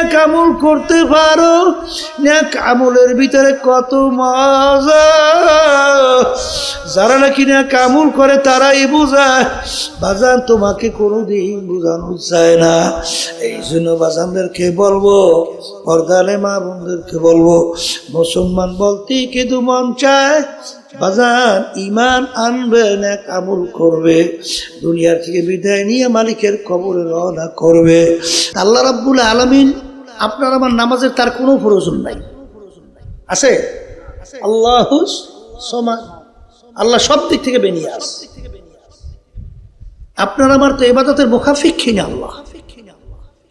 নেক আমল করতে পারো, নেক আমলের ভিতরে কত মজা। যারা নাকি নেক আমল করে তারাই বোঝায়। বাজান তোমাকে কোনোদিন বোঝানো যায় না। এই জন্য বাজানদেরকে বলবো, পর্দালে মা বোনদেরকে বলবো, মুসলমান বলতে কিন্তু মন চায় বাজান ইমান আনবে, নেক আমল করবে, দুনিয়ার থেকে বিদায় নিয়ে মালিকের কবরে রওনা করবে। আল্লাহ রাব্বুল আলামিন আপনার আমার নামাজের তার কোনো প্রয়োজন নাই। আছে আল্লাহু সামাদ, আল্লাহ সব দিক থেকে বেনিয়াস। আপনার আমার তো ইবাদতের মুখাফিক না আল্লাহ,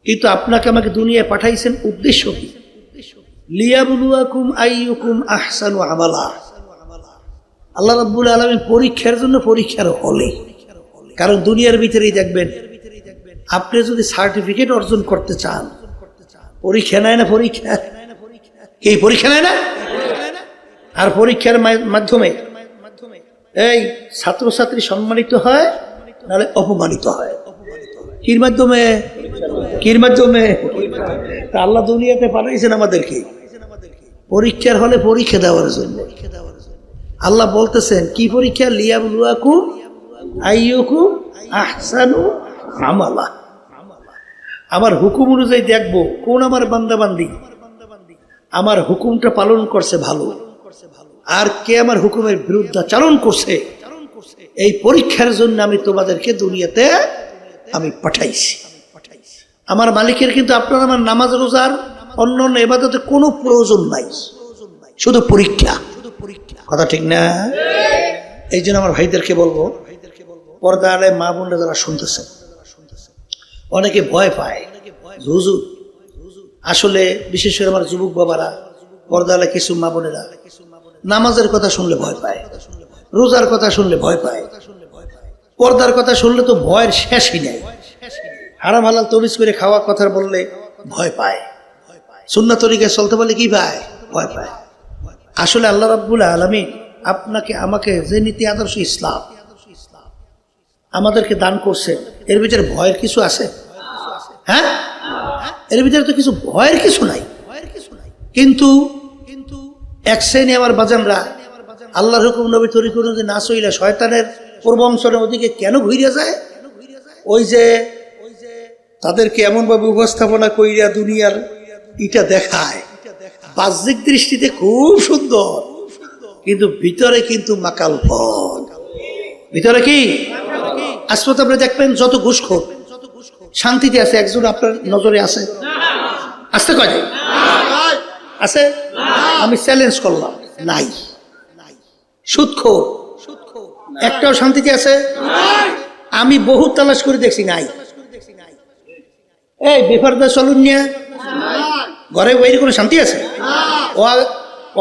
কিন্তু আপনাকে আমাকে দুনিয়ায় পাঠাইছেন উদ্দেশ্য কি? লিয়াবলুয়াকুম আইয়ুকুম আহসানু আমালা। আল্লাহ রাব্বুল আলামিন পরীক্ষার জন্য পরীক্ষার হলে, কারণ দুনিয়ার ভিতরেই দেখবেন আপনি যদি সার্টিফিকেট অর্জন করতে চান, পরীক্ষা নেয় না? পরীক্ষা কি পরীক্ষা নেয় না? আর পরীক্ষার মাধ্যমে এই ছাত্রছাত্রী সম্মানিত হয়, নাহলে অপমানিত হয়। কির মাধ্যমে? কির মাধ্যমে? তা আল্লাহ দুনিয়াতে পাঠাইছেন আমাদেরকে পরীক্ষার হলে পরীক্ষা দেওয়ার জন্য। আল্লাহ বলতেছেন কি পরীক্ষা? লিয়াবলুয়াকুম আইয়ুকুম আহসানু আমালা। আমার হুকুম অনুযায়ী দেখবো কোন আমার বান্দাবান্দি আমার হুকুমটা পালন করছে ভালো, আর কে আমার হুকুমের বিরুদ্ধাচরণ করছে। এই পরীক্ষার জন্য আমি তোমাদেরকে দুনিয়াতে আমি পাঠাইছি। আমার মালিকের কিন্তু আপনার আমার নামাজ রোজার অন্য অন্য ইবাদতে কোনো প্রয়োজন নাই, শুধু পরীক্ষা। কথা ঠিক না? এই জন্য আমার ভাইদেরকে বলবো, পর্দা আলে মা বোনরা যারা শুনতেছেন, অনেকে ভয় পায় হুজুর। আসলে বিশেষ করে আমার যুবক বাবারা, পর্দা আলে কিছু মা বোনেরা নামাজের কথা শুনলে ভয় পায়, রোজার কথা শুনলে ভয় পায়, পর্দার কথা শুনলে তো ভয়ের শেষই নেই। হারাম হালাল তমিজ করে খাওয়া কথা বললে ভয় পায়, সুন্নাত তরিকায় চলতে বলে কি পায়? ভয় পায়। আসলে আল্লাহ রাব্বুল আলামিন আপনাকে আমাকে যে নীতি আদর্শ ইসলাম আমাদেরকে দান করছে, এর ভিতরে ভয়ের কিছু আছে? হ্যাঁ, এর ভিতরে তো কিছু ভয়ের কিছু নাই। কিন্তু এক শ্রেণী আমার বাজানরা আল্লাহর হুকুম নবী তরিকা অনুযায়ী না চইলে শয়তানের পূর্বাঞ্চলের ওদিকে কেন ঘুরে যায়? ওই যে তাদেরকে এমনভাবে উপস্থাপনা কইরা দুনিয়ার এটা দেখায়, বাহ্যিক দৃষ্টিতে খুব সুন্দর, কিন্তু ভিতরে কিন্তু মাকাল ফল। ভিতরে কি? আসলে আপনি দেখবেন যত ঘুষখোর শান্তিতে আছে, একজন আপনার নজরে আছে? আসতে কয় আছে? আমি চ্যালেঞ্জ করলাম, নাই। সুদখোর একটাও শান্তিতে আছে? আমি বহু তালাশ করে দেখছি, নাই। এই বেফারদা চলুন নিয়ে ঘরে বাইরে কোনো শান্তি আছে?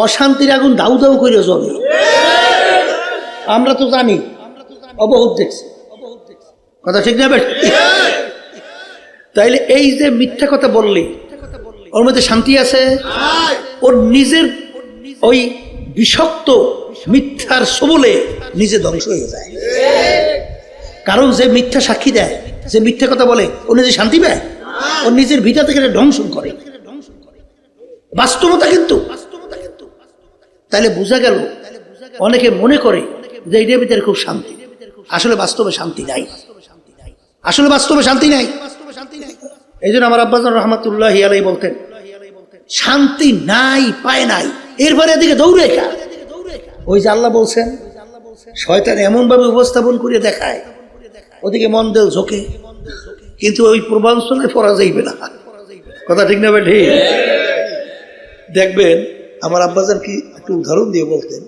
অশান্তির আগুন দাউ দাউ করে জ্বলে, আমরা তো জানি, অবহুত দেখছি। কথা ঠিক না? তাইলে এই যে মিথ্যা কথা বললি ওর মধ্যে শান্তি আছে? ওর নিজের ওই বিষাক্ত মিথ্যার সবলে নিজে ধ্বংস হয়ে যায়। কারণ যে মিথ্যা সাক্ষী দেয়, যে মিথ্যা কথা বলে, ও নিজে শান্তি পায়? ওর নিজের ভিতর থেকে ধ্বংস করে বাস্তবতা। কিন্তু তাইলে বোঝা গেল অনেকে মনে করে যে এটার ভিতরে খুব শান্তি, আসলে বাস্তবে শান্তি নাই। আসলে বাস্তবে শান্তি নাই। এই জন্য আমার আব্বাজান রহমাতুল্লাহি আলাইহি বলতেন, শান্তি নাই, পায় নাই, এরপরে এদিকে দৌড়ে খা। ওই যে আল্লাহ বলছেন শয়তান এমন ভাবে উপস্থাপন করে দেখায়, ওদিকে মন দেল ঝোঁকে, কিন্তু ওই পূর্বাঞ্চলে পড়া যাইবে না। কথা ঠিক না ভাই? ঠিক। দেখবেন আমার আব্বাজান কি একটু উদাহরণ দিয়ে বলতেন,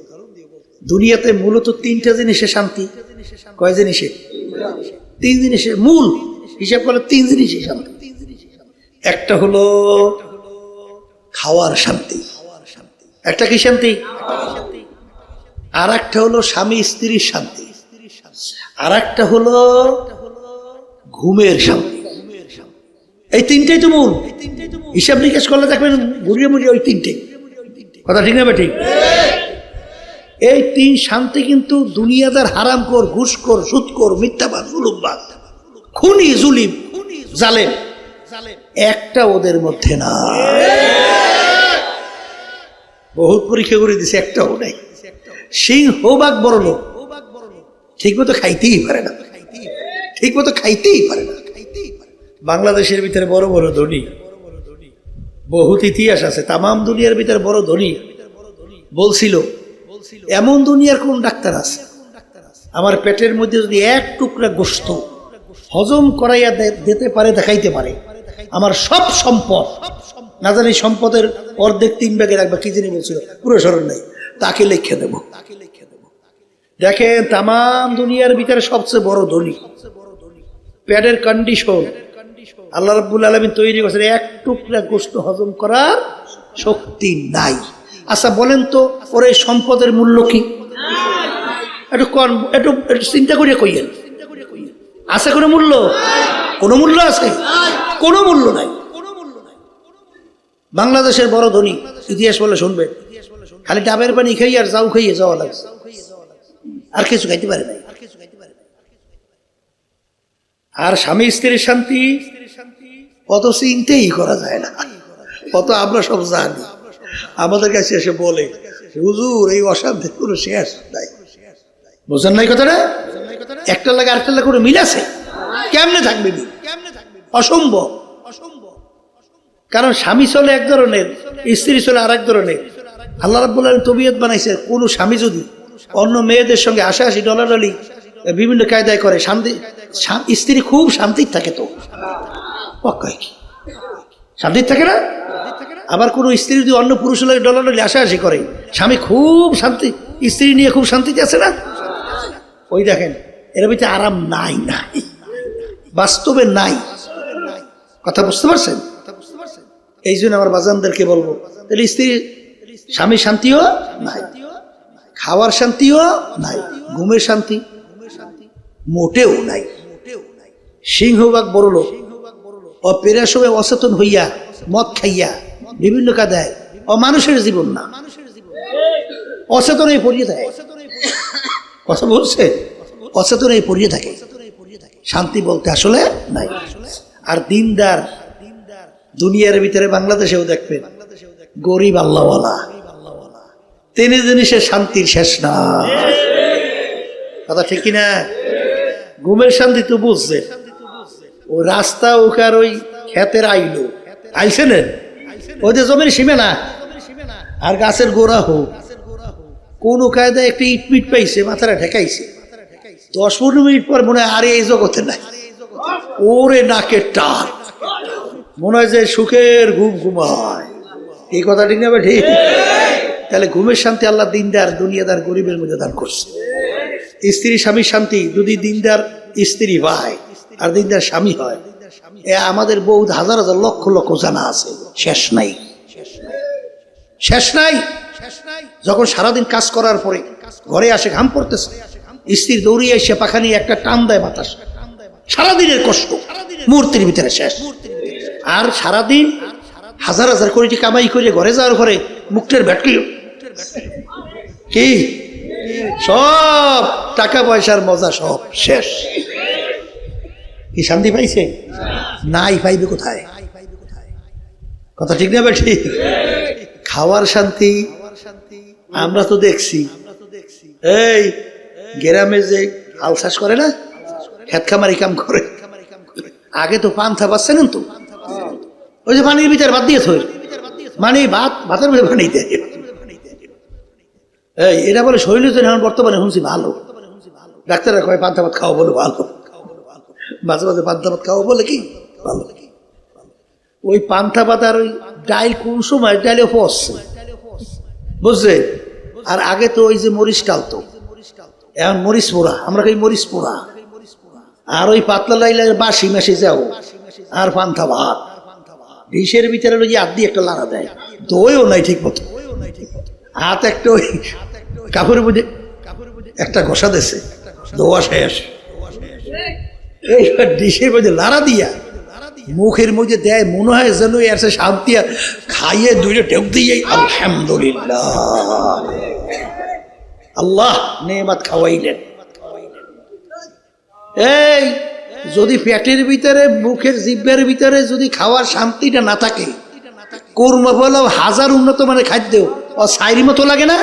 দুনিয়াতে মূলত তিনটা জিনিসে শান্তি। কয় জিনিসে? তিন জিনিসে মূল হিসাব করে, তিন জিনিসে শান্তি। একটা হলো খাওয়ার শান্তি, একটা কি শান্তি, আর একটা হলো স্বামী স্ত্রীর শান্তি, আর একটা হলো ঘুমের শান্তি। এই তিনটাই তো মূল। হিসাব নিকাশ করলে দেখবেন ঘুরিয়ে মুড়িয়ে ওই তিনটে। কথা ঠিক না? ঠিক। এই তিন শান্তি কিন্তু দুনিয়াদার হারামখোর, ঘুষখোর, সুদখোর, মিথ্যাবাদ, জুলুমবাজ, খুনি, জুলিম, জালেম, একটা ওদের মধ্যে না। বহুত পরীক্ষা করে দিছে, একটাও নাই। সিংহভাগ বড় লোক, ঠিক মতো খাইতেই পারে না, ঠিক মতো খাইতেই পারে না। বাংলাদেশের ভিতরে বড় বড় ধনী, বহুত ইতিহাস আছে। তামাম দুনিয়ার ভিতরে বড় ধনী বলছিল, এমন দুনিয়ার কোন ডাক্তার আছে আমার পেটের মধ্যে যদি এক টুকরা গোশত হজম করাইয়া দিতে পারে, দেখাইতে পারে, আমার সব সম্পদ, না জানি সম্পদের অর্ধেক 3 ভাগে রাখবা, কি জানি বলছিল, পুরো স্মরণ নেই, তাকে লিখে দেব। দেখেন তামাম দুনিয়ার ভিতরে সবচেয়ে বড় ধনী, পেটের কন্ডিশন আল্লাহ রাব্বুল আলামিন তৈরি করেছেন, এক টুকরা গোশত হজম করার শক্তি নাই। আচ্ছা বলেন তো, ওর এই সম্পদের মূল্য কি? একটু চিন্তা করিয়া কইয়েন, আছে কোনো মূল্য? কোনো মূল্য আছে? কোনো মূল্য নাই। বাংলাদেশের বড় ধনী ইতিহাস বলে শুনবে, খালি ডাবের পানি খাই আর যাও খাইয়ে যাওয়া লাগছে, আর কিছু খাইতে পারে নাই। আর স্বামী স্ত্রীর শান্তি অত চিন্তাই করা যায় না, অত আমরা সব জানি। আমাদের কাছে এসে বলে, হুজুর এই অশান্তির কোনো শেষ নাই। বুঝেন নাই কথাটা? একটা লাগে আরেকটা লাগে কোনো মিল আছে? কেমনে থাকবে? অসম্ভব। কারণ স্বামী চলে এক ধরনের, স্ত্রী চলে আর এক ধরনের। আল্লাহ রাব্বুল আলামিন তবিয়ত বানাইছে, কোন স্বামী যদি অন্য মেয়েদের সঙ্গে হাসাহাসি ডলাডলি বিভিন্ন কায়দায় করে, শান্তি, স্ত্রী খুব শান্তির থাকে। তো শান্তির থাকে না? আবার কোন স্ত্রী যদি অন্য পুরুষের লাগে ডলাডলি হাসাহাসি করে, স্বামী খুব শান্তি, স্ত্রী নিয়ে খুব শান্তিতে আছে না? ওই দেখেন, এর ভিতরে আরাম নাই, নাই, বাস্তবে নাই। কথা বুঝতে পারছেন? এই জন্য আমার বাজানদেরকে বলবো, তাহলে স্ত্রী স্বামী শান্তিও নাই, খাওয়ার শান্তিও নাই, ঘুমের শান্তি মোটেও নাই। সিংহভাগ বড় লোক অপেরার সময় অচেতন হইয়া মদ খাইয়া বিভিন্ন কাদায় মানুষের জীবন না, অচেতনে পড়িয়ে থাকে। কথা বলছে, অচেতনে পড়িয়ে থাকে, শান্তি বলতে আসলে নাই। আর দিনদার দুনিয়ার ভিতরে বাংলাদেশেও দেখবেন গরিব আল্লাহওয়ালা, তিনি জিনিসের শান্তির শেষ না। কথা ঠিক কিনা? ঘুমের শান্তি তো বুঝছে, ও রাস্তা ওখার ওই ক্ষেতের আইলো আইছে না, ওই যে জমির সীমানা আর গাছের গোড়া হোক, কোন কায়দায় একটা ইটপিট পাইছে, মাথাটা ঠেকাইছে, 10-15 মিনিট পর মনে হয় আরে এই জগতে নাই, ওরে নাকের টান, মনে হয় যে সুখের ঘুম ঘুমায়। এই কথা ঠিক না? ঠিক। তাহলে ঘুমের শান্তি আল্লাহ দিনদার দুনিয়াদার গরিবের মধ্যে দান করছে। স্ত্রী স্বামীর শান্তি যদি দিনদার স্ত্রী হয় আর দিনদার স্বামী হয়, এ আমাদের বহুত হাজার হাজার লক্ষ লক্ষ জানা আছে, শেষ নাই, শেষ নাই। যখন সারাদিন কাজ করার পরে ঘরে আসে, ঘাম পড়তেছে, স্ত্রী দৌড়িয়ে এসে পাখা নিয়ে একটা টান দেয় বাতাস, সারাদিনের কষ্ট মুহূর্তের ভিতরে শেষ। আর সারাদিন হাজার হাজার কোটি কামাই করে ঘরে যাওয়ার পরে মুখটার ভ্যাটকি কি সব টাকা পয়সার মজা সব শেষ। কি শান্তি পাইছে? নাই, পাইবে কোথায়? কথা ঠিক না? ঠিক। খাওয়ার শান্তি আমরা তো দেখছি, এই গ্রামে যে হাল চাষ করে না, খেত খামারি কাম করে, আগে তো পান্থা পাচ্ছেন তো, ওই যে পানির ভিতরে ভাত দিয়ে থই, মানে ভাতের মধ্যে পানি দেয়। এই এটা বলে শৈল এখন বর্তমানে শুনছি ভালো, ডাক্তাররা কয় পান্থা ভাত খাওয়া বলে ভালো, মাঝে মাঝে পান্থা ভাত খাওয়া বলে কি ভালো। ওই পান্থা ভাত আর ওই ডাইল কোন সময় ডাইলে পচছে, বুঝছে? আর আগে তো ওই যে মরিচ টালতো, এখন মরিচ পোড়া, আমরা কই মরিচ পোড়া, আর ওই পাতলা লাইলে বাসি মেশে যাও, আর পান্থা ভাত ডিশের ভিতরে ওই হাত দিয়ে একটা লাড়া দেয়, দইও নাই ঠিক মতো, হাত একটা ওই কাপড়ের মধ্যে একটা ঘষা দেছে, দোয়া শেষ। এইবার ডিশের মধ্যে লাড়া দিয়া মুখের মধ্যে দেয়, মনে হয় যেন এর শান্তি, খাইয়ে দুইটা ঢেউ দিয়ে আলহামদুলিল্লাহ, আল্লাহ নেমাত খাওয়াইলেন। এই যদি পেটের ভিতরে মুখের জিহ্বার ভিতরে যদি খাওয়ার শান্তিটা না থাকে, কোরমা পোলাও হাজার উন্নত মানের খাদ্য ও সাইরি মতো লাগে না?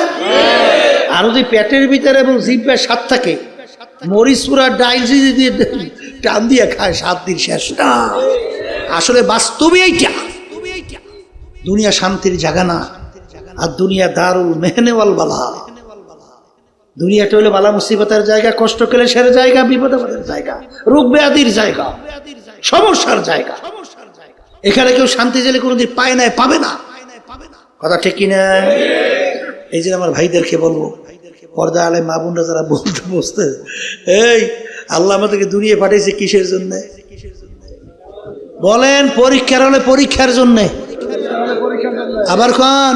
আর যদি পেটের ভিতরে এবং জিহ্বার স্বাদ থাকে, মরিচ পুরা ডাইল দিয়ে টান দিয়ে খায়, 7 দিন শেষ না। আসলে বাস্তবে এইটা, দুনিয়া শান্তির জায়গা না, আর দুনিয়া দারুল মেহনেওয়াল বালা। দুনিয়াটা হলো বালা মুসিবতের জায়গা, কষ্ট ক্লেশের জায়গা, বিপদের জায়গা, রোগ ব্যাধির জায়গা, সমস্যার জায়গা। এখানে কেউ শান্তি চাইলে কোনোদিন পায় না, পাবে না। কথা ঠিক কিনা? এই যে আমার ভাইদেরকে বলবো, পর্দা আলে মা বোনরা যারা বলতে বসতে, এই আল্লাহ আমাদেরকে দুনিয়া পাঠিয়েছে কিসের জন্য বলেন? পরীক্ষার হলে পরীক্ষার জন্য। আবার কোন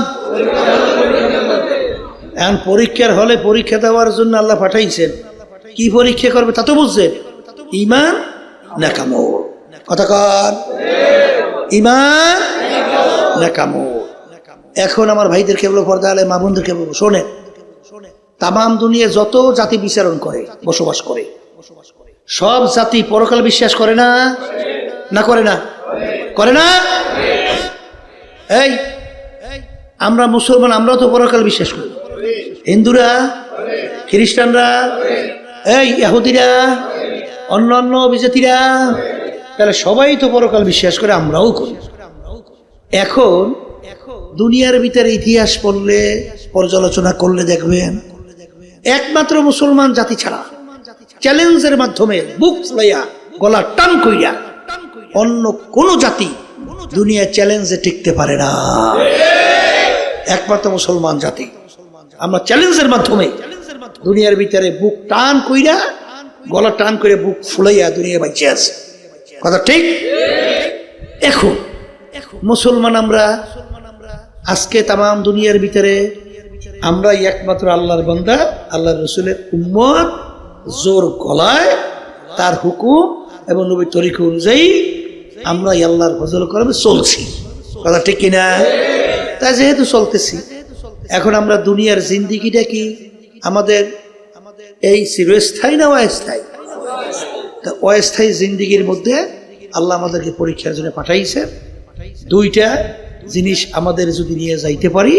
এখন পরীক্ষার হলে পরীক্ষা দেওয়ার জন্য আল্লাহ পাঠাইছেন। কি পরীক্ষা করবে তা তো বুঝছেন? ঈমান না কামল। কথা কন, ঈমান না কামল। এখন আমার ভাইদেরকে বলবো, পর্দা আলে মা বোনদেরকে বলবো, শোনেন, তামাম দুনিয়া যত জাতি বিচরণ করে, বসবাস করে, সব জাতি পরকাল বিশ্বাস করে না? না করে না? করে না? এই আমরা মুসলমান, আমরাও তো পরকাল বিশ্বাস করি। হিন্দুরা, খ্রিস্টানরা, এই ইহুদিরা, অন্যান্য বিজাতিরা, তাহলে সবাই তো পরকাল বিশ্বাস করে, আমরাও করি। এখন দুনিয়ার ভিতরে ইতিহাস পড়লে, পর্যালোচনা করলে দেখবেন, একমাত্র মুসলমান জাতি ছাড়া চ্যালেঞ্জের মাধ্যমে বুক লইয়া গলা টান কইরা অন্য কোন জাতি দুনিয়া চ্যালেঞ্জে টিকতে পারে না। একমাত্র মুসলমান জাতি আমরা চ্যালেঞ্জের মাধ্যমে দুনিয়ার ভিতরে বুক টান কইরা, গলা টান করে বুক ফুলাইয়া দুনিয়া বাঁচিয়ে আছে। কথা ঠিক? এখন মুসলমান আমরা আজকে তামাম দুনিয়ার ভিতরে আমরা একমাত্র আল্লাহর বান্দা, আল্লাহর রসুলের উম্মত, জোর গলায় তার হুকুম এবং নবীর তরিকা অনুযায়ী আমরা আল্লাহর ফজল করবে চলছি। কথা ঠিক কিনা? তাই যেহেতু চলতেছি, এখন আমরা দুনিয়ার জিন্দিগিটা কি আমাদের এই চিরস্থায়ী না অস্থায়ী? অস্থায়ী জিন্দিগির মধ্যে আল্লাহ আমাদেরকে পরীক্ষার জন্য পাঠাইছে। দুইটা জিনিস আমাদের যদি নিয়ে যাইতে পারি,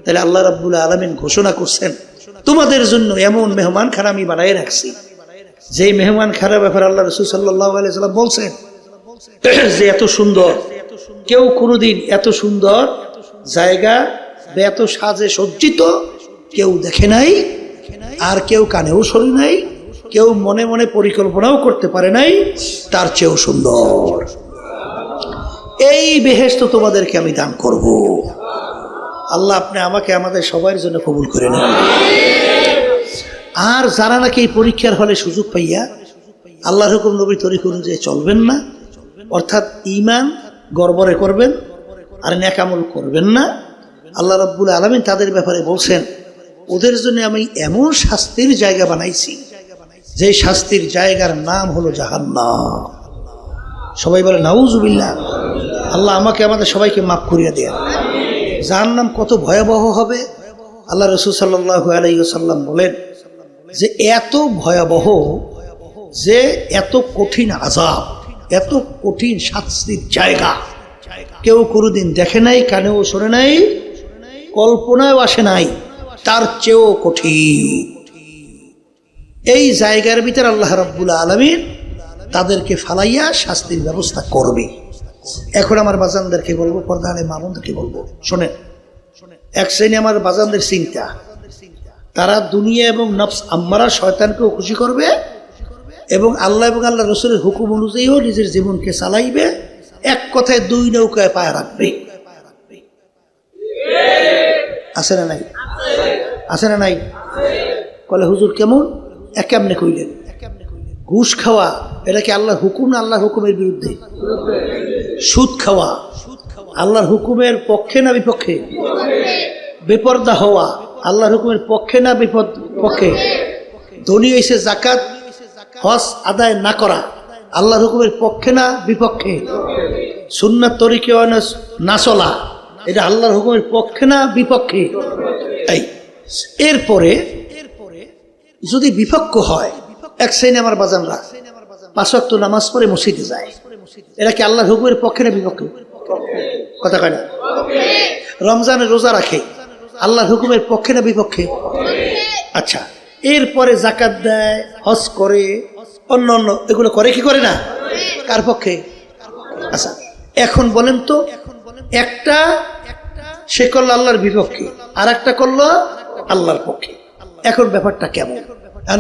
তাহলে আল্লাহ রাব্বুল আলামিন ঘোষণা করছেন, তোমাদের জন্য এমন মেহমান খানা আমি বানাই রাখছি, যেই মেহমান খানার ব্যাপারে আল্লাহ রাসূল সাল্লাল্লাহু আলাইহি ওয়াসাল্লাম বলছেন যে এত সুন্দর, কেউ কোনোদিন এত সুন্দর জায়গা বা এত সাজে সজ্জিত কেউ দেখে নাই, আর কেউ কানেও শোনে নাই, কেউ মনে মনে পরিকল্পনাও করতে পারে নাই তার চেয়েও সুন্দর। এই বেহেশত তোমাদেরকে আমি দান করব। আল্লাহ আপনি আমাকে আমাদের সবার জন্য কবুল করে নেন। আর যারা নাকি এই পরীক্ষার হলে সুযোগ পাইয়া আল্লাহর হুকুম নবীর তরিকা অনুযায়ী চলবেন না, অর্থাৎ ঈমান গড়বড়ে করবেন আর নেক আমল করবেন না, আল্লাহ রাব্বুল আলামিন তাদের ব্যাপারে বলছেন, ওদের জন্য আমি এমন শাস্তির জায়গা বানাইছি, যে শাস্তির জায়গার নাম হলো জাহান্নাম। সবাই বলে নাউজুবিল্লাহ। আল্লাহ আমাকে আমাদের সবাইকে মাফ করিয়া দেন। জাহান্নাম কত ভয়াবহ হবে, আল্লাহ রাসূল সাল্লাল্লাহু আলাইহি ওয়াসাল্লাম বলেন যে এত ভয়াবহ, যে এত কঠিন আযাব, এত কঠিন শাস্তির জায়গা কেউ কোনোদিন দেখে নাই, কানেও শোনে নাই, কল্পনাও আসে নাই, তার চেয়েও কঠিন। এই জায়গার ভিতরে আল্লাহ রাব্বুল আলামিন তাদেরকে ফালাইয়া শাস্তির ব্যবস্থা করবে। এখন আমার বাজানদেরকে বলবো, পর্দা আলে মা বোনদেরকে বলবো, শোনেন, এক শ্রেণী আমার বাজানদের চিন্তা, তারা দুনিয়া এবং নফস আম্মারা শয়তানকেও খুশি করবে এবং আল্লাহ এবং আল্লাহ রসুলের হুকুম অনুযায়ীও নিজের জীবনকে চালাইবে, এক কথায় দুই নৌকায় পায়ে রাখবে। আছে না নাই? আছে না নাই? কলে হুজুর কেমন? কেমনে কইলেন? ঘুষ খাওয়া এটা কি আল্লাহর হুকুম না আল্লাহর হুকুমের বিরুদ্ধে? সুদ খাওয়া আল্লাহর হুকুমের পক্ষে না বিপক্ষে? বেপরদা হওয়া আল্লাহর হুকুমের পক্ষে না বিপক্ষে? ধনী এসে যাকাত হজ আদায় না করা আল্লাহর হুকুমের পক্ষে না বিপক্ষে? সুন্নাত তরিকে না চলা এটা আল্লাহর হুকুমের পক্ষে না বিপক্ষে? এই এরপরে যদি বিপক্ষ হয়, এক শ্রেণী আমার বাজানরা 5 ওয়াক্ত নামাজ পড়ে মসজিদে যায়, এরা কি আল্লাহর হুকুমের পক্ষে না বিপক্ষে? কথা কয় না? রমজানে রোজা রাখে, আল্লাহর হুকুমের পক্ষে না বিপক্ষে? আচ্ছা, এরপরে জাকাত দেয়, হজ করে, অন্য অন্য এগুলো করে কি করে না? কার পক্ষে? আচ্ছা, এখন বলেন তো, একটা সে করলো আল্লাহর বিপক্ষে, আর একটা করলো আল্লাহর পক্ষে। এখন ব্যাপারটা কেমন?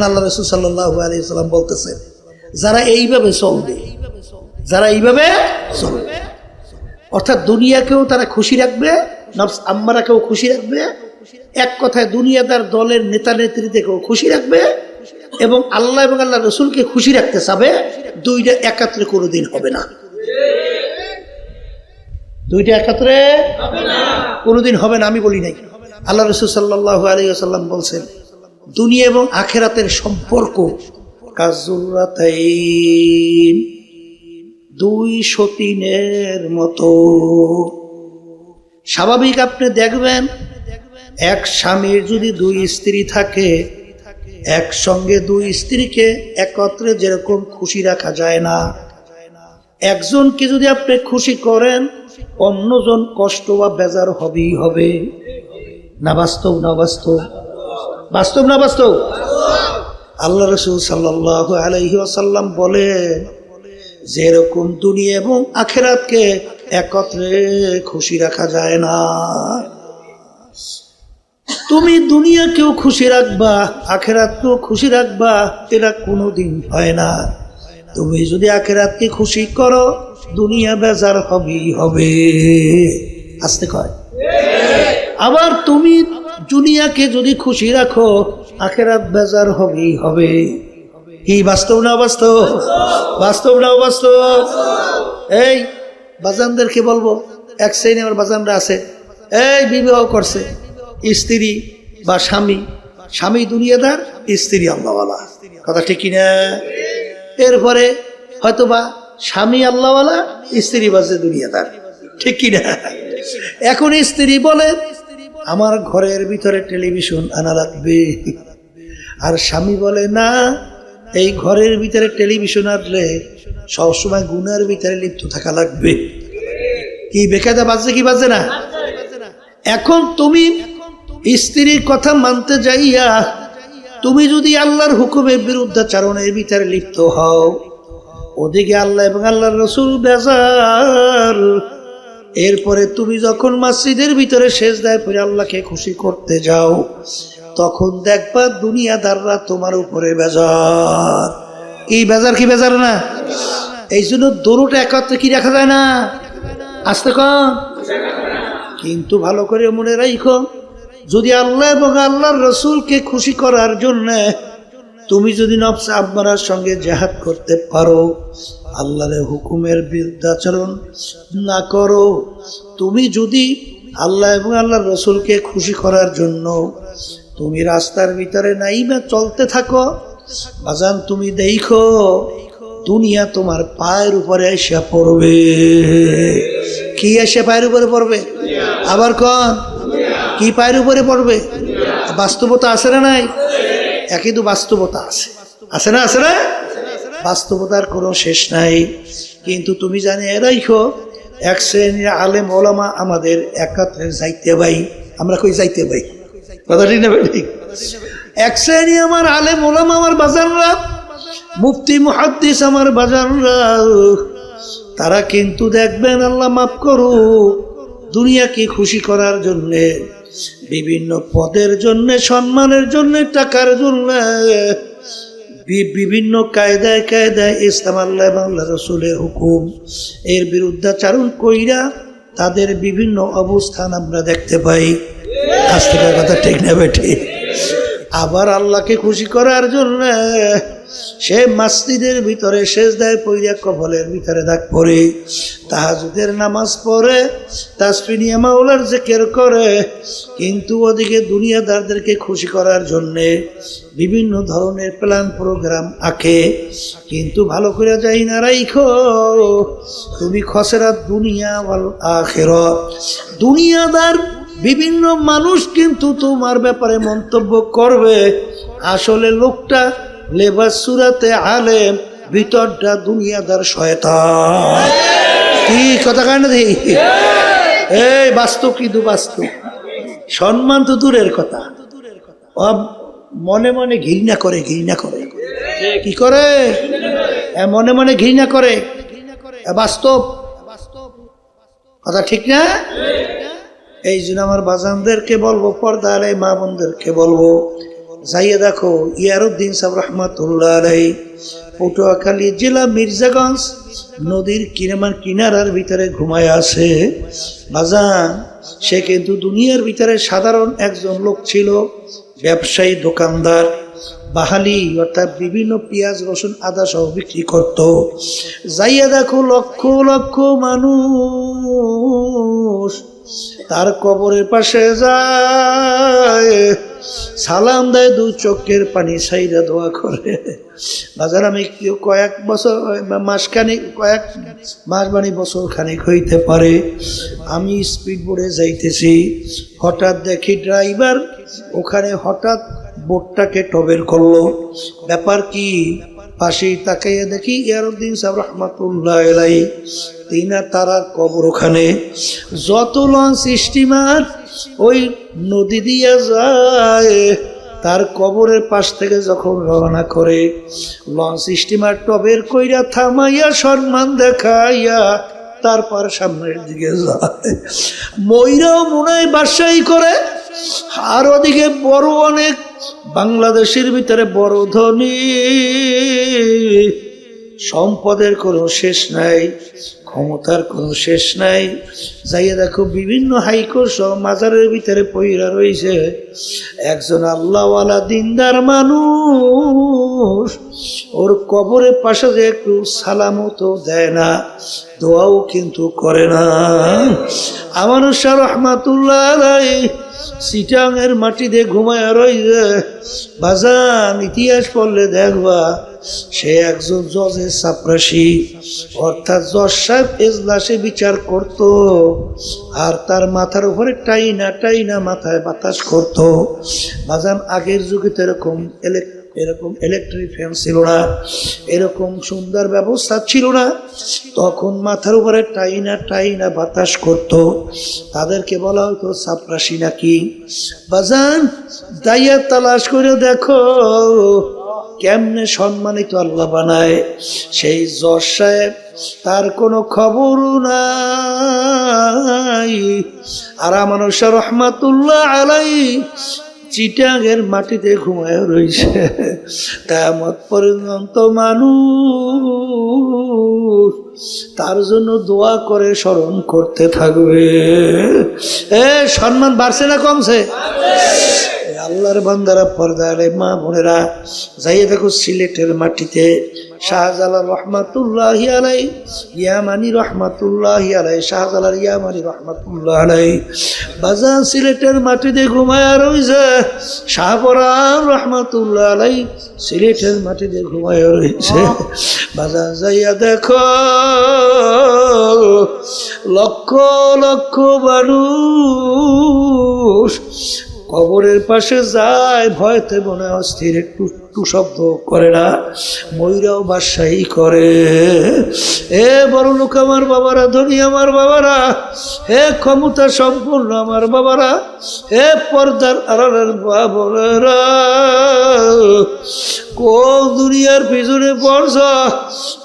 আল্লাহ রাসূল সাল্লাল্লাহু আলাইহি ওয়াসাল্লাম বলতেছেন, যারা এইভাবে চলবে, যারা এইভাবে চলবে, অর্থাৎ দুনিয়াকেও তারা খুশি রাখবে, নফস আম্মারাকেও খুশি রাখবে, এক কথায় দুনিয়াদার দলের নেতা নেত্রীদেরকেও খুশি রাখবে, এবং আল্লাহ এবং আল্লাহ রসুলকে খুশি রাখতে চাবে, দুইটা একাত্রে কোনোদিন হবে না। দুইটা একাত্রে কোনোদিন হবে না, আমি বলি নাই, আল্লাহ রসুল সাল্লাল্লাহু আলাইহি ওয়াসাল্লাম বলছেন, দুনিয়া এবং আখিরাতের সম্পর্ক কাজুরাতাইন, দুই সতীনের মতো। স্বাভাবিক আপনি দেখবেন, এক স্বামীর যদি 2 স্ত্রী থাকে, একসঙ্গে 2 স্ত্রীকে একত্রে যেরকম খুশি রাখা যায় না, একজনকে যদি আপনি খুশি করেন, অন্যজন কষ্ট বা বেজার হবেই হবে। না বাস্তব? না বাস্তব? বাস্তব না বাস্তব? আল্লাহ রাসূল সাল্লাল্লাহু আলাইহি ওয়াসাল্লাম বলেন, যেরকম দুনিয়া এবং আখিরাতকে একত্রে খুশি রাখা যায় না। তুমি দুনিয়াকেও খুশি রাখবা, আখিরাতকেও খুশি রাখবা, এটা কোনোদিন হয় না। তুমি যদি আখিরাতকে খুশি করো, দুনিয়া বেজার হবেই হবে। আসতে কয়। আবার তুমি দুনিয়াকে যদি খুশি রাখো, আখিরাত বেজার হবেই হবে। কি বাস্তব না বাস্তব? বাস্তব না বাস্তব? এই বাজানদেরকে বলবো, এক শ্রেণী আমার বাজানরা আছে, এই বিবাহ করছে, স্ত্রী বা স্বামী, স্বামী দুনিয়াদার, স্ত্রী আল্লাহওয়ালা। কথা ঠিক কিনা? এরপরে হয়তোবা স্বামী আল্লাহওয়ালা, স্ত্রী বাজে দুনিয়াদার, ঠিক কিনা? এখন স্ত্রী বলে আমার ঘরের ভিতরে টেলিভিশন আনা লাগবে, আর স্বামী বলে না, এই ঘরের ভিতরে টেলিভিশন আনলে সবসময় গুনার ভিতরে লিপ্ত থাকা লাগবে। কি বেকায়দা বাজছে কি বাজে না? এখন তুমি স্ত্রীর কথা মানতে যাইয়া তুমি যদি আল্লাহর হুকুমের বিরুদ্ধাচরণের ভিতরে লিপ্ত হও, ওদিকে আল্লাহ এবং আল্লাহর রাসূল বেজার। এরপরে তুমি যখন মসজিদের ভিতরে সেজদায় পড়ে আল্লাহকে খুশি করতে যাও, তখন দেখবা দুনিয়াদাররা তোমার উপরে বেজার। এই বেজার কি বেজার না? এই জন্য দোনোটা একত্রে কি রাখা যায় না? আসতে কন। কিন্তু ভালো করে মনে রাখো, যদি আল্লাহ এবং আল্লাহর রাসূলকে খুশি করার জন্য তুমি যদি নফস আম্মারার সঙ্গে জিহাদ করতে পারো, আল্লাহর হুকুমের বিরুদ্ধাচরণ না করো, তুমি যদি আল্লাহ এবং আল্লাহর রাসূলকে খুশি করার জন্য তুমি রাস্তার ভিতরে নাইবা চলতে থাকো, বাজান তুমি দেখো দুনিয়া তোমার পায়ের উপরে এসে পড়বে। কি এসে পায়ের উপরে পড়বে? আবার কোন কি পায়ের উপরে পড়বে? বাস্তবতা আছে না নাই? একই তো বাস্তবতা আছে, আছে না? আছে না? বাস্তবতার কোনো শেষ নাই। কিন্তু তুমি জানি রাখো, এক শ্রেণীর আলেম ওলামা আমাদের একত্রে যাইতে ভাই, আমরা কই যাইতে ভাই, কথা ঠিক না? ঠিক। এক শ্রেণী আমার আলেম ওলামা আমার বাজানরা, মুফতি মুহাদ্দিস আমার বাজানরা, তারা কিন্তু দেখবেন আল্লাহ মাফ করুক, দুনিয়াকে খুশি করার জন্যে, বিভিন্ন পদের জন্য, সম্মানের জন্য, টাকার জন্য, বিভিন্ন কায়দায় কায়দায় ইসলাম আল্লাহ এবং আল্লাহ রাসূলের হুকুম এর বিরুদ্ধাচরণ কইরা তাদের বিভিন্ন অবস্থান আমরা দেখতে পাই। আজকে কথা ঠিক না বেঠি? আবার আল্লাহকে খুশি করার জন্য সে মসজিদের ভিতরে সেজদায় পড়িয়া কবলের ভিতরে দাগ পড়ে, তাহাজ্জুদের নামাজ পড়ে, তাসবিহ নিয়ে মাওলার জিকির করে, কিন্তু ওদিকে দুনিয়াদারদেরকে খুশি করার জন্যে বিভিন্ন ধরনের প্ল্যান প্রোগ্রাম আঁকে। কিন্তু ভালো করে যাই না রাইখো, তুমি খসরাত দুনিয়া ওয়াল আখিরাত। দুনিয়াদার বিভিন্ন মানুষ কিন্তু তোমার ব্যাপারে মন্তব্য করবে, আসলে লোকটা লেবাস সুরাতে আলেম, ভিতরটা দুনিয়াদার শয়তান। কি কথা কয় না দেখি? এই বাস্তব, কিন্তু বাস্তব। সম্মান তো দূরের কথা, মনে মনে ঘৃণা করে, ঘৃণা করে। কি করে? মনে মনে ঘৃণা করে। বাস্তব কথা, ঠিক না? এই জন্য আমার বাজানদেরকে বলবো, পর্দার এই মা বোনদেরকে বলবো, যাইয়ে দেখো ইয়ারউদ্দিন সাহেব রহমাতুল্লাহ আলাইহি পটুয়াখালী জেলা মির্জাগঞ্জ নদীর কিনারার ভিতরে ঘুমায় আছে। বাজান, সে কিন্তু দুনিয়ার ভিতরে সাধারণ একজন লোক ছিল, ব্যবসায়ী, দোকানদার, বাহালি, অর্থাৎ বিভিন্ন পেঁয়াজ, রসুন, আদা সহ বিক্রি করত। যাইয়া দেখো লক্ষ লক্ষ মানুষ তার কবরের পাশে যায়, সালাম দেয়, দু চোখের পানি ছাইরা দোয়া করে। বাজার আমি কয়েক বছর, মাসখানিক, কয়েক মাস মানে বছর খানিক হইতে পারে, আমি স্পিড বোর্ডে যাইতেছি, হঠাৎ দেখি ড্রাইভার ওখানে হঠাৎ বোটটাকে টবের করলো। ব্যাপার কি? পাশেই তাকাইয়া দেখি ইয়ারউদ্দিন সাহেব রহমাতুল্লাহ আলাইহি তিনা তারার কবর ওখানে। যত লঞ্চ স্টিমার ওই নদী দিয়া যায়, তার কবরের পাশ থেকে যখন রওনা করে, লঞ্চ স্টিমার টবের কইরা থামাইয়া সম্মান দেখাইয়া তারপর সামনের দিকে যায়। ময়রাও মনে হয় বাসাই করে। আর ওদিকে বড় অনেক বাংলাদেশের ভিতরে বড় ধনী, সম্পদের কোনো শেষ নাই, ক্ষমতার কোনো শেষ নাই। যাইয়া দেখো বিভিন্ন হাইকোর্ট সহ মাজারের ভিতরে পইরা রয়েছে একজন আল্লাহওয়ালা দিনদার মানুষ। ওর কবরের পাশে যে একটু সালামও তো দেয় না, দোয়াও কিন্তু করে না। আমার শাহ রহমাতুল্লাহ আলাইহি চিটাঙের মাটিতে ঘুমায় রয়েছে। বাজান, ইতিহাস পড়লে দেখবা সে একজন জজের চাপরাশি, অর্থাৎ জজ সাহেব এজলাসে বিচার করত, আর তার মাথার উপরে টাইনা টাইনা মাথায় বাতাস করত। বাজান, আগের যুগে তো এরকম ইলেকট্রিক ফ্যান ছিল না, এরকম সুন্দর ব্যবস্থা ছিল না, তখন মাথার উপরে টাইনা টাইনা বাতাস করত। তাদেরকে বলা হতো চাপরাশি নাকি। বাজান, দাইয়া তালাশ করে দেখো কেমনে সম্মানিত আল্লাহ বানায়। সেই জজ সাহেব, তার কোনো খবর নাই। আর আমার শাহ রহমাতুল্লাহ আলাইহি চিটাঙের মাটিতে ঘুমায় রয়েছে। কিয়ামত পর্যন্ত মানুষ তার জন্য দোয়া করে, স্মরণ করতে থাকবে। সম্মান বাড়ছে না কমছে? আল্লাহর বান্দারা, পর্দার মা বোনেরা, যাইয়ে দেখো সিলেটের মাটিতে শাহজালাল রহমাতুল্লাহি আলাইহি, ইয়ামানি রহমাতুল্লাহি আলাইহি, শাহজালাল ইয়ামানি রহমাতুল্লাহ আলাইহি বাজার সিলেটের মাটিতে ঘুমায়া রয়েছে। শাহপরান রহমাতুল্লাহ আলাইহি সিলেটের মাটিতে ঘুমায়া রয়েছে। বাজার যাইয়া দেখো লক্ষ লক্ষ মানুষ কবরের পাশে যায়, ভয়তে মনে অস্থির, একটু টু শব্দ করে না, ময়ূরাও বাদশাহী করে। হে বড় লোক আমার বাবারা, ধনী আমার বাবারা, হে ক্ষমতা সম্পূর্ণ আমার বাবারা, হে পর্দার আড়ালের বাবারা, কোন দুনিয়ার পিছনে পড়ছ,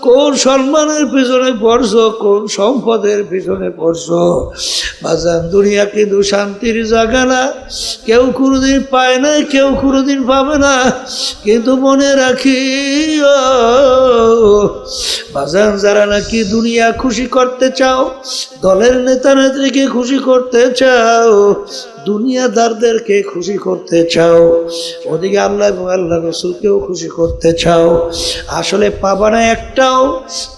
কোন সম্মানের পিছনে পড়ছ, কোন সম্পদের পিছনে পড়ছ। বাজান, দুনিয়া কিন্তু শান্তির জায়গা না, কেউ কোনোদিন পায় না, কেউ কোনোদিন পাবে না। কিন্তু মনে রাখি বাজান, যারা নাকি দুনিয়া খুশি করতে চাও, দলের নেতা নেত্রীকে খুশি করতে চাও, দুনিয়াদারদেরকে খুশি করতে চাও, ওদিকে আল্লাহ এবং আল্লাহ রসুলকেও খুশি করতে চাও, আসলে পাবা না একটাও।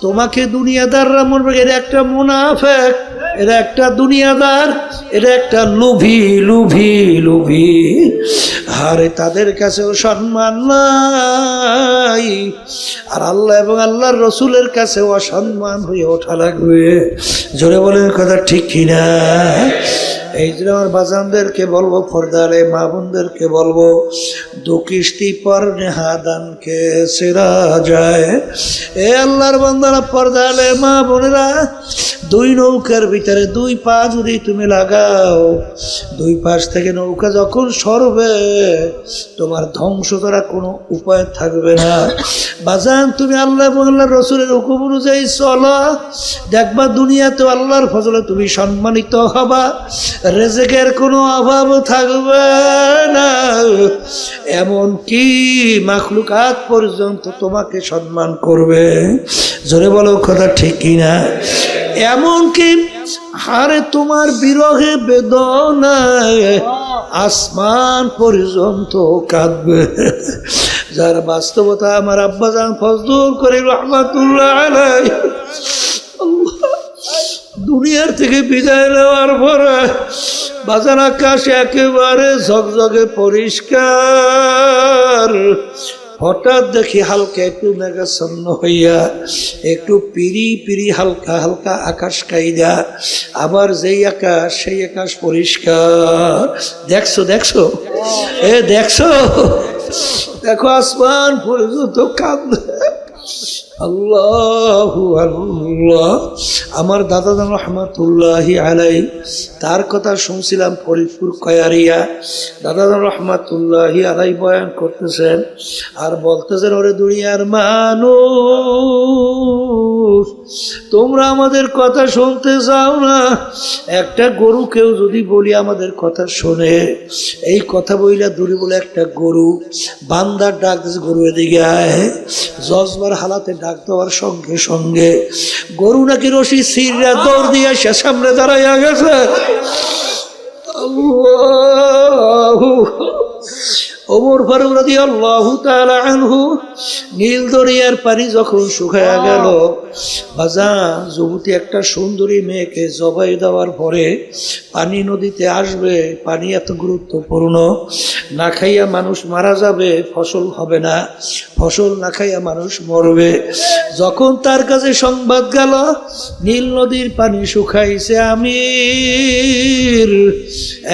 তোমাকে দুনিয়াদাররা মনে, এরা একটা মুনাফেক, এরা একটা দুনিয়াদার, এরা একটা লোভী লোভী লোভী। আরে তাদের কাছেও সম্মান নাই, আর আল্লাহ এবং আল্লাহর রসুলের কাছেও অসম্মান হয়ে ওঠা লাগবে। জোরে বলেন কথা ঠিক কিনা? এই জন্য আমার বাজানদেরকে বলবো, পর্দারে মা বোনদেরকে বলবো, দু কিস্তি পর নেহাদানকে সেরা যায়। এ আল্লাহর বান্দারা, পর্দারে মা বোনেরা, দুই নৌকার ভিতরে দুই পা যদি তুমি লাগাও, দুই পাশ থেকে নৌকা যখন সরবে, তোমার ধ্বংস করা কোনো উপায় থাকবে না। বাজান, তুমি আল্লাহ এবং আল্লাহ রসুলের হুকুম অনুযায়ী চলো, দেখবা দুনিয়াতে আল্লাহর ফজলে তুমি সম্মানিত হবা, রেজেকের কোনো অভাব থাকবে না, এমন কি মাখলুকাত পর্যন্ত তোমাকে সম্মান করবে। জোরে বলো কথা ঠিক কিনা? এমনকি হারে তোমার বিরহে বেদনায় আসমান পর্যন্ত কাঁদবে। যার বাস্তবতা আমার আব্বাজান ফজলুল করিম রহমাতুল্লাহ আলাইহি দুনিয়ার থেকে বিদায় নেওয়ার পরে বাজার আকাশ একেবারে ঝকঝকে পরিষ্কার। হঠাৎ দেখি হালকা একটু মেঘাচ্ছন্ন হইয়া একটু পিরি পিরি হালকা হালকা আকাশ কাইদা, আবার যেই আকাশ সেই আকাশ পরিষ্কার। দেখছো দেখছো দেখছো, দেখো আসমান পর্যন্ত কাঁদবে। আল্লাহু আল্লাহ। আমার দাদা রহমাতুল্লাহি আলাইহি, তার কথা শুনছিলাম ফরিদপুর কয়ারিয়া। দাদা রহমাতুল্লাহি আলাইহি বয়ান করতেছেন আর বলতেছেন, ওরে দুনিয়ার মানুষ, তোমরা আমাদের কথা শুনতে চাও না? একটা গরুকেও যদি বলি আমাদের কথা শোনে, এই কথা বইলা দূরে বলে একটা গরু বান্দার ডাক দিয়েছে, গরু এদিকে আয়। জজবার হালাতে ডাক দেওয়ার সঙ্গে সঙ্গে গরু নাকি রশি ছিঁড়া দৌড় দিয়ে সে সামনে দাঁড়াইয়া গেছে। ওমর ফারুক রাদিয়াল্লাহু তাআলা আনহু, নীল দরিয়ার পানি যখন শুকায়া গেল, বাজান যুবতী একটা সুন্দরী মেয়েকে জবাই দেওয়ার পরে পানি নদীতে আসবে। পানি এত গুরুত্বপূর্ণ, না খাইয়া মানুষ মারা যাবে, ফসল হবে না, ফসল না খাইয়া মানুষ মরবে। যখন তার কাছে সংবাদ গেল নীল নদীর পানি শুকাইছে, আমির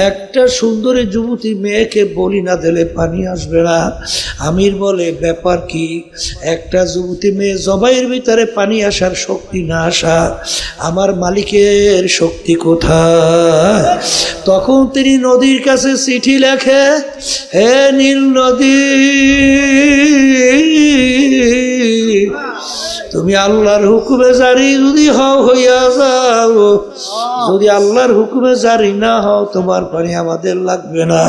একটা সুন্দরী যুবতী মেয়েকে বলি না দিলে পানি আসবে না। আমির বলে, ব্যাপার কি? একটা যুবতী মেয়ে জবাইয়ের ভিতরে পানি আসার শক্তি না আসা, আমার মালিকের শক্তি কোথায়? তখন তিনি নদীর কাছে চিঠি লেখে, হে নীল নদী, তুমি আল্লাহর হুকুমে জারি যদি হও হইয়া যাও, যদি আল্লাহর হুকুমে জারি না হও তোমার পানি আমাদের লাগবে না,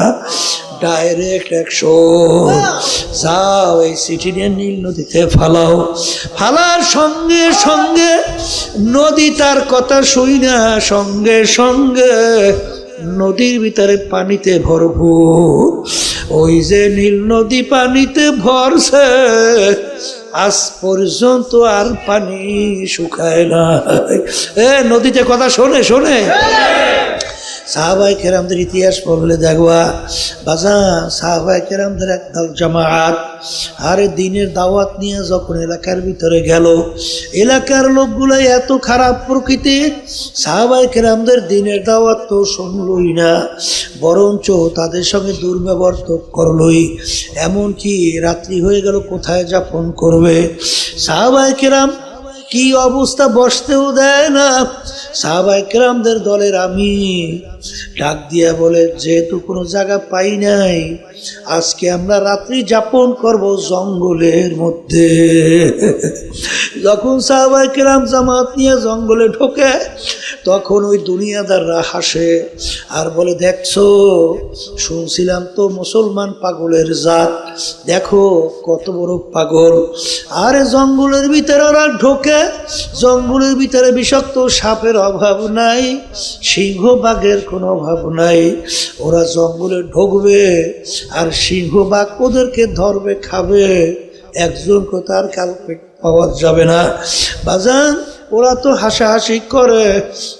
ডাইরেক্ট 100 যাও, এই চিঠি নিয়ে নীল নদীতে ফালাও। ফালার সঙ্গে সঙ্গে নদী তার কথা শুই না, সঙ্গে সঙ্গে নদীর ভিতরে পানিতে ভরপুর। ওই যে নীল নদী পানিতে ভরছে, আজ পর্যন্ত আর পানি শুকায় না। নদীতে কথা শোনে শোনে। সাহাবায়ে কেরামদের ইতিহাস পড়লে দেখবা বাজান, সাহাবায়ে কেরামদের একদল জামাত আরে দিনের দাওয়াত নিয়ে যখন এলাকার ভিতরে গেল, এলাকার লোকগুলো এত খারাপ প্রকৃতির, সাহাবায়ে কেরামদের দিনের দাওয়াত তো শুনলই না, বরঞ্চ তাদের সঙ্গে দুর্ব্যবহার তো করলই। এমনকি রাত্রি হয়ে গেল, কোথায় যাপন করবে? সাহাবায়ে কেরাম কি অবস্থা, বসতেও দেয় না। সাহাবায়ে কেরামদের দলের আমি ডাক দিয়া বলে, যেহেতু কোনো জায়গা পাই নাই, আজকে আমরা রাত্রি যাপন করব জঙ্গলের মধ্যে। যখন সাহাবায়ে কেরাম জামাত নিয়ে জঙ্গলে ঢোকে, তখন ওই দুনিয়াদাররা হাসে আর বলে, দেখছো, শুনছিলাম তো মুসলমান পাগলের জাত, দেখো কত বড় পাগল। আরে জঙ্গলের ভিতরে ওরা ঢোকে, জঙ্গলের ভিতরে বিষাক্ত সাপের অভাব নাই, সিংহ বাঘের কোনো অভাব নাই। ওরা জঙ্গলে ঢুকবে আর সিংহ বাঘ ওদেরকে ধরবে, খাবে, একজন তার কালকে পাওয়া যাবে না। বাজান, ওরা তো হাসাহাসি করে,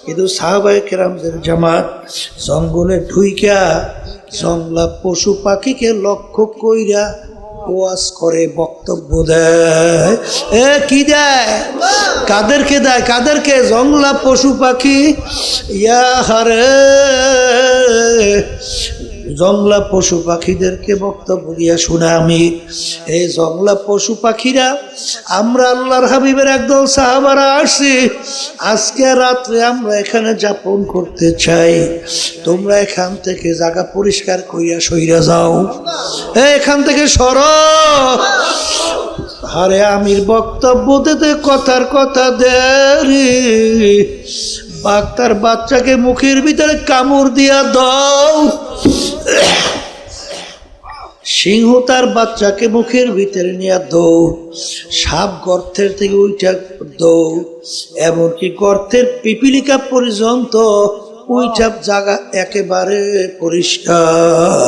কিন্তু সাহাবায়ে কেরামদের জামাত জঙ্গলে ঢুইকা জংলা পশু পাখিকে লক্ষ্য কইরা ওয়াজ করে, বক্তব্য দেয়। কি দেয়? কাদেরকে দেয়? কাদেরকে? জংলা পশু পাখি। ইয়া হারে জংলা পশু পাখিদেরকে বক্তব্য দিয়া শুনে আমি, এই জংলা পশু পাখিরা, আমরা আল্লাহর হাবিবের একদল সাহাবারা আসছি, আজকে রাত্রে আমরা এখানে যাপন করতে চাই, তোমরা এখান থেকে জায়গা পরিষ্কার করিয়া সইরা যাও, এখান থেকে সর। আরে আমির বক্তব্য দিতে কথার কথা দেরি, বাঘ তার বাচ্চাকে মুখের ভিতরে কামড় দিয়া দাও, সিংহ তার বাচ্চাকে মুখের ভিতরে নিয়ে দৌড়, সাপ গর্তের থেকে উইঠা দৌড়, এমনকি গর্তের পিপিলিকা পর্যন্ত উইঠা জায়গা একেবারে পরিষ্কার।